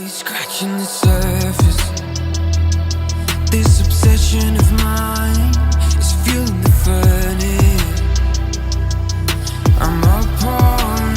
scratching the surface. This obsession of mine is fueling the furnace. I'm up all